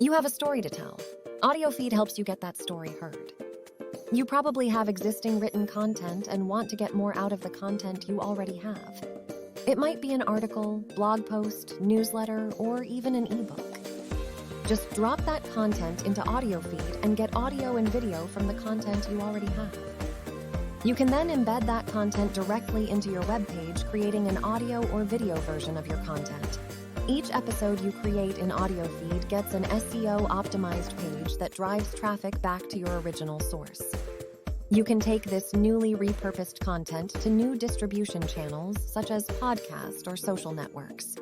You have a story to tell. Audiofeed helps you get that story heard. You probably have existing written content and want to get more out of the content you already have. It might be an article, blog post, newsletter, or even an ebook. Just drop that content into Audiofeed and get audio and video from the content you already have. You can then embed that content directly into your web page, creating an audio or video version of your content. Each episode you create in Audiofeed gets an SEO-optimized page that drives traffic back to your original source. You can take this newly repurposed content to new distribution channels such as podcast or social networks.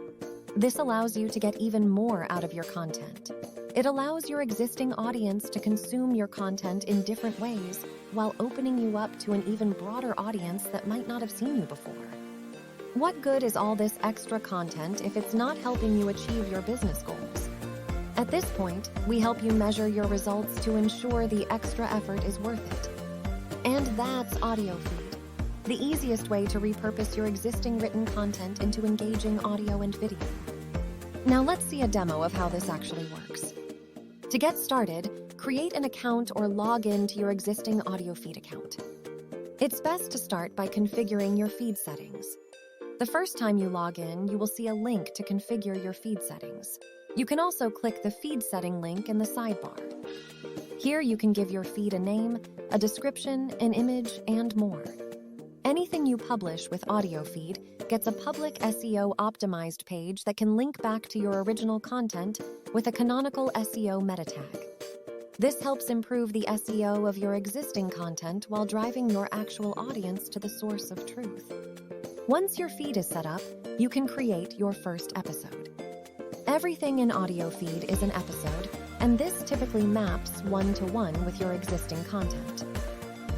This allows you to get even more out of your content. It allows your existing audience to consume your content in different ways while opening you up to an even broader audience that might not have seen you before. What good is all this extra content if it's not helping you achieve your business goals? At this point, we help you measure your results to ensure the extra effort is worth it. And that's Audiofeed, the easiest way to repurpose your existing written content into engaging audio and video. Now let's see a demo of how this actually works. To get started, create an account or log in to your existing Audiofeed account. It's best to start by configuring your feed settings. The first time you log in, you will see a link to configure your feed settings. You can also click the feed setting link in the sidebar. Here you can give your feed a name, a description, an image, and more. Anything you publish with Audiofeed gets a public SEO-optimized page that can link back to your original content with a canonical SEO meta tag. This helps improve the SEO of your existing content while driving your actual audience to the source of truth. Once your feed is set up, you can create your first episode. Everything in Audiofeed is an episode, and this typically maps one-to-one with your existing content.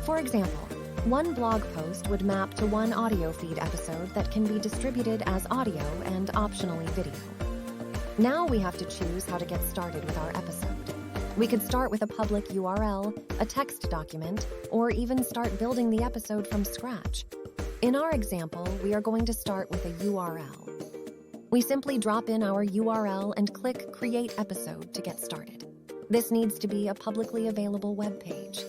For example, one blog post would map to one Audiofeed episode that can be distributed as audio and optionally video. Now we have to choose how to get started with our episode. We could start with a public URL, a text document, or even start building the episode from scratch. In our example, we are going to start with a URL. We simply drop in our URL and click Create Episode to get started. This needs to be a publicly available web page.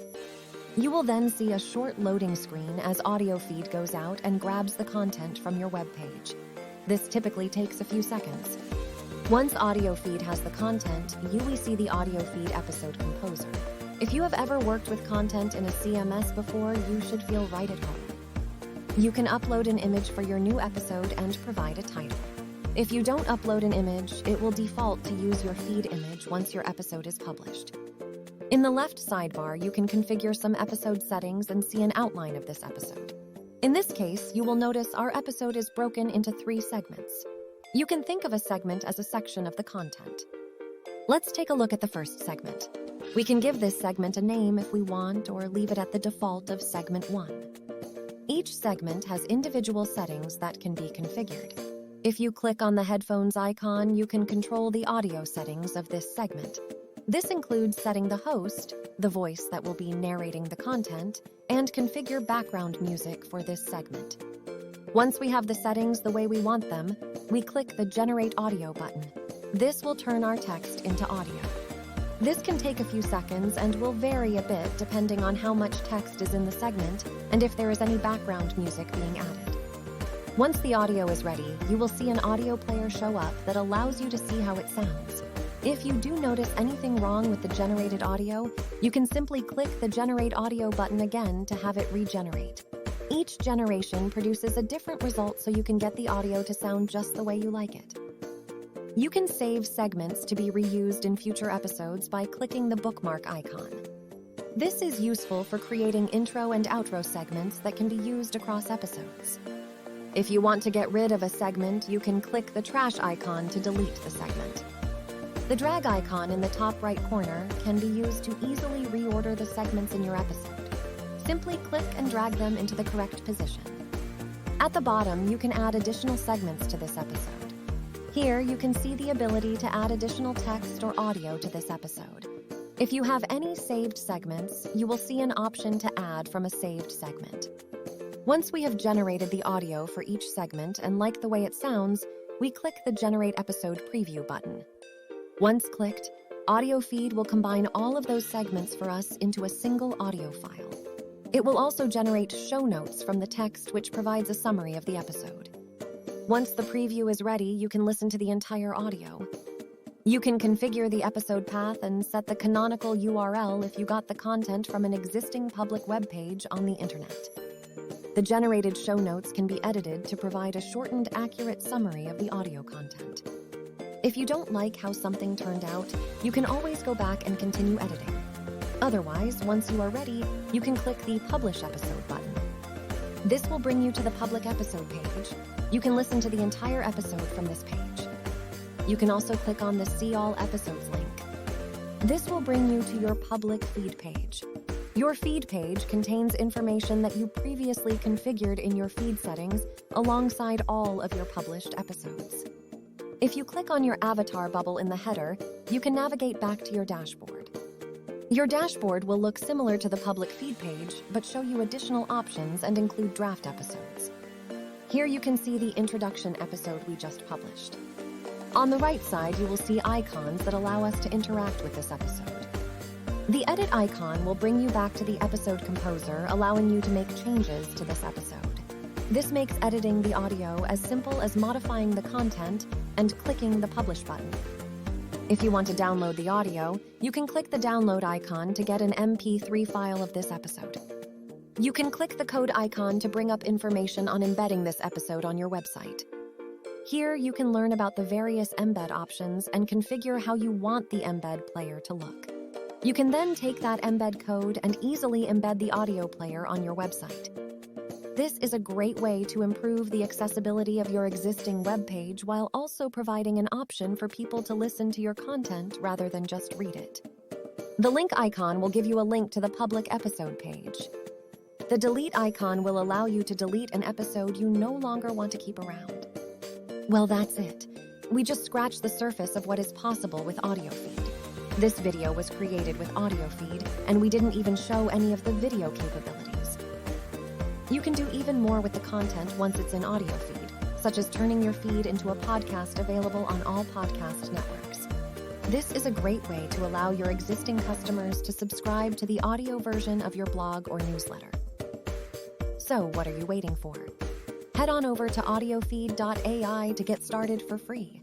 You will then see a short loading screen as Audiofeed goes out and grabs the content from your web page. This typically takes a few seconds. Once Audiofeed has the content, you will see the Audiofeed Episode Composer. If you have ever worked with content in a CMS before, you should feel right at home. You can upload an image for your new episode and provide a title. If you don't upload an image, it will default to use your feed image once your episode is published. In the left sidebar, you can configure some episode settings and see an outline of this episode. In this case, you will notice our episode is broken into 3 segments. You can think of a segment as a section of the content. Let's take a look at the first segment. We can give this segment a name if we want, or leave it at the default of segment 1. Each segment has individual settings that can be configured. If you click on the headphones icon, you can control the audio settings of this segment. This includes setting the host, the voice that will be narrating the content, and configure background music for this segment. Once we have the settings the way we want them, we click the Generate Audio button. This will turn our text into audio. This can take a few seconds and will vary a bit depending on how much text is in the segment and if there is any background music being added. Once the audio is ready, you will see an audio player show up that allows you to see how it sounds. If you do notice anything wrong with the generated audio, you can simply click the Generate Audio button again to have it regenerate. Each generation produces a different result so you can get the audio to sound just the way you like it. You can save segments to be reused in future episodes by clicking the bookmark icon. This is useful for creating intro and outro segments that can be used across episodes. If you want to get rid of a segment, you can click the trash icon to delete the segment. The drag icon in the top right corner can be used to easily reorder the segments in your episode. Simply click and drag them into the correct position. At the bottom, you can add additional segments to this episode. Here, you can see the ability to add additional text or audio to this episode. If you have any saved segments, you will see an option to add from a saved segment. Once we have generated the audio for each segment and like the way it sounds, we click the Generate Episode Preview button. Once clicked, Audiofeed will combine all of those segments for us into a single audio file. It will also generate show notes from the text, which provides a summary of the episode. Once the preview is ready, you can listen to the entire audio. You can configure the episode path and set the canonical URL if you got the content from an existing public web page on the internet. The generated show notes can be edited to provide a shortened, accurate summary of the audio content. If you don't like how something turned out, you can always go back and continue editing. Otherwise, once you are ready, you can click the Publish Episode button. This will bring you to the public episode page. You can listen to the entire episode from this page. You can also click on the See All Episodes link. This will bring you to your public feed page. Your feed page contains information that you previously configured in your feed settings alongside all of your published episodes. If you click on your avatar bubble in the header, you can navigate back to your dashboard. Your dashboard will look similar to the public feed page, but show you additional options and include draft episodes. Here you can see the introduction episode we just published. On the right side, you will see icons that allow us to interact with this episode. The edit icon will bring you back to the episode composer, allowing you to make changes to this episode. This makes editing the audio as simple as modifying the content and clicking the publish button. If you want to download the audio, you can click the download icon to get an MP3 file of this episode. You can click the code icon to bring up information on embedding this episode on your website. Here, you can learn about the various embed options and configure how you want the embed player to look. You can then take that embed code and easily embed the audio player on your website. This is a great way to improve the accessibility of your existing web page while also providing an option for people to listen to your content rather than just read it. The link icon will give you a link to the public episode page. The delete icon will allow you to delete an episode you no longer want to keep around. Well, that's it. We just scratched the surface of what is possible with Audiofeed. This video was created with Audiofeed, and we didn't even show any of the video capabilities. You can do even more with the content once it's in Audiofeed, such as turning your feed into a podcast available on all podcast networks. This is a great way to allow your existing customers to subscribe to the audio version of your blog or newsletter. So, what are you waiting for? Head on over to Audiofeed.ai to get started for free.